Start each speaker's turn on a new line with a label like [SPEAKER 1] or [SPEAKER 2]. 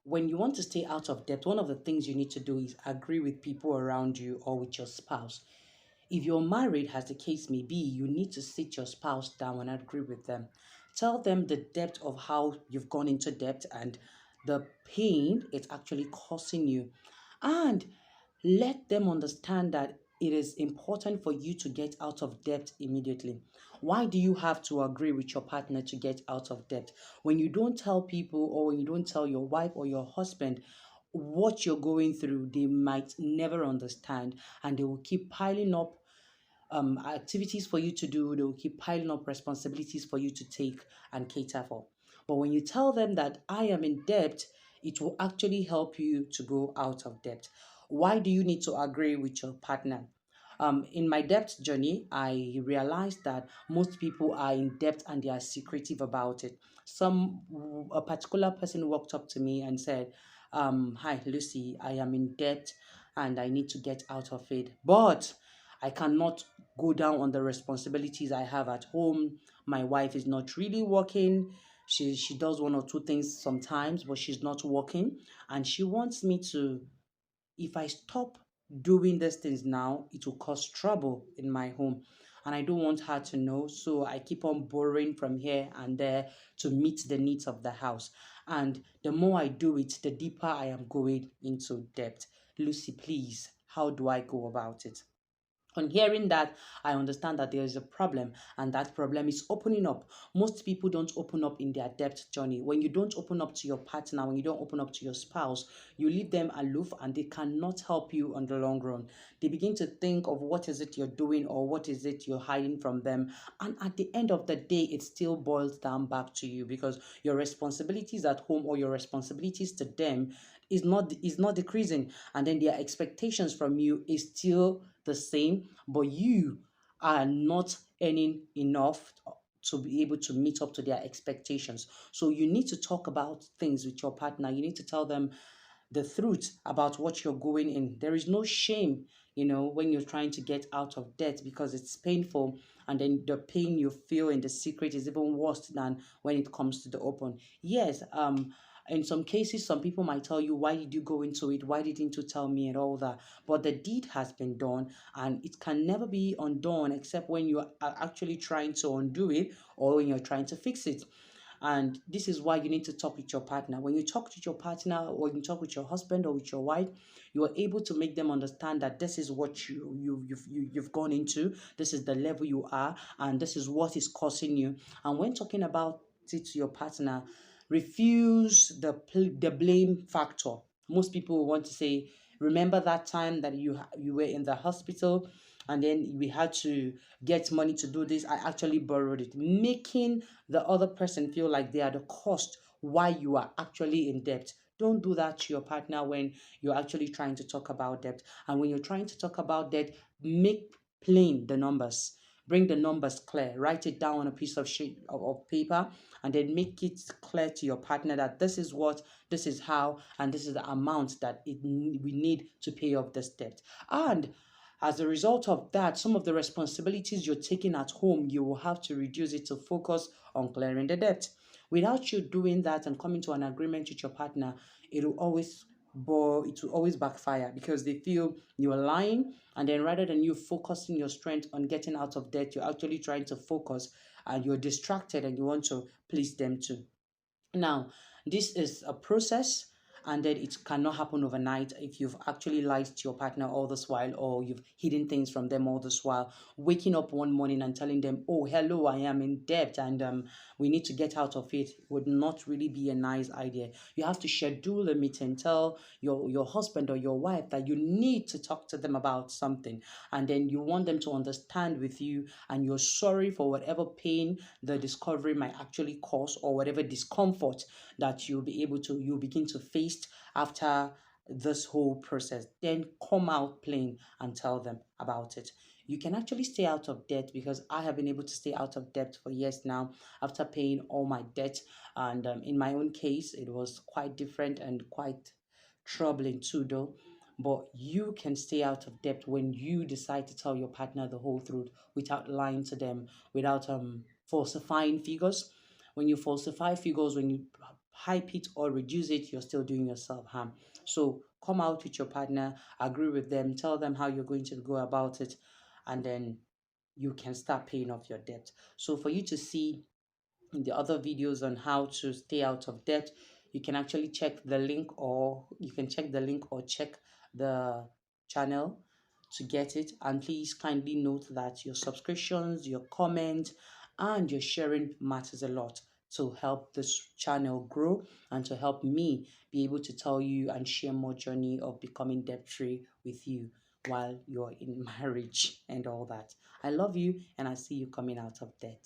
[SPEAKER 1] When you want to stay out of debt, one of the things you need to do is agree with people around you or with your spouse. If you're married, as the case may be, you need to sit your spouse down and agree with them. Tell them the depth of how you've gone into debt and the pain it's actually causing you. And let them understand that it is important for you to get out of debt immediately. Why do you have to agree with your partner to get out of debt? When you don't tell people, or when you don't tell your wife or your husband what you're going through, they might never understand, and they will keep piling up activities for you to do. They will keep piling up responsibilities for you to take and cater for. But when you tell them that I am in debt, it will actually help you to go out of debt. Why do you need to agree with your partner? In my debt journey, I realized that most people are in debt and they are secretive about it. A particular person walked up to me and said, "Hi, Lucy, I am in debt and I need to get out of it. But I cannot go down on the responsibilities I have at home. My wife is not really working. She does one or two things sometimes, but she's not working. And she wants me to, if I stop doing these things now, it will cause trouble in my home. And I don't want her to know. So I keep on borrowing from here and there to meet the needs of the house. And the more I do it, the deeper I am going into debt. Lucy, please, how do I go about it?" On hearing that, I understand that there is a problem, and that problem is opening up. Most people don't open up in their debt journey. When you don't open up to your partner, when you don't open up to your spouse, you leave them aloof and they cannot help you on the long run. They begin to think of what is it you're doing or what is it you're hiding from them. And at the end of the day, it still boils down back to you, because your responsibilities at home or your responsibilities to them is not decreasing, and then their expectations from you is still the same, but you are not earning enough to be able to meet up to their expectations. So you need to talk about things with your partner. You need to tell them the truth about what you're going in. There is no shame, when you're trying to get out of debt, because it's painful, and then the pain you feel in the secret is even worse than when it comes to the open. Yes, in some cases, some people might tell you, why did you go into it? Why didn't you tell me and all that? But the deed has been done, and it can never be undone except when you are actually trying to undo it, or when you're trying to fix it. And this is why you need to talk with your partner. When you talk with your partner, or you talk with your husband or with your wife, you are able to make them understand that this is what you've gone into, this is the level you are, and this is what is causing you. And when talking about it to your partner, refuse the blame factor. Most people want to say, remember that time that you were in the hospital and then we had to get money to do this. I actually borrowed it, making the other person feel like they are the cost why you are actually in debt. Don't do that to your partner when you're actually trying to talk about debt. And when you're trying to talk about debt, make plain the numbers. Bring the numbers clear. Write it down on a piece of sheet of paper, and then make it clear to your partner that this is what, this is how, and this is the amount that we need to pay off this debt. And as a result of that, some of the responsibilities you're taking at home, you will have to reduce it to focus on clearing the debt. Without you doing that and coming to an agreement with your partner, it will always backfire, because they feel you're lying, and then rather than you focusing your strength on getting out of debt, you're actually trying to focus, and you're distracted and you want to please them too. Now, this is a process, and then it cannot happen overnight. If you've actually lied to your partner all this while, or you've hidden things from them all this while, waking up one morning and telling them, "Oh, hello, I am in debt and we need to get out of it," would not really be a nice idea. You have to schedule a meeting, tell your husband or your wife that you need to talk to them about something, and then you want them to understand with you, and you're sorry for whatever pain the discovery might actually cause, or whatever discomfort that you'll begin to face after this whole process. Then come out plain and tell them about it. You can actually stay out of debt, because I have been able to stay out of debt for years now after paying all my debt. And in my own case, it was quite different and quite troubling too, though. But you can stay out of debt when you decide to tell your partner the whole truth without lying to them, without falsifying figures. When you falsify figures, when you hype it or reduce it, you're still doing yourself harm. So come out with your partner, agree with them, tell them how you're going to go about it, and then you can start paying off your debt. So for you to see the other videos on how to stay out of debt, you can actually check the link, or you can check the link or check the channel to get it. And please kindly note that your subscriptions, your comment, and your sharing matters a lot to help this channel grow and to help me be able to tell you and share more journey of becoming debt free with you while you're in marriage and all that. I love you, and I see you coming out of debt.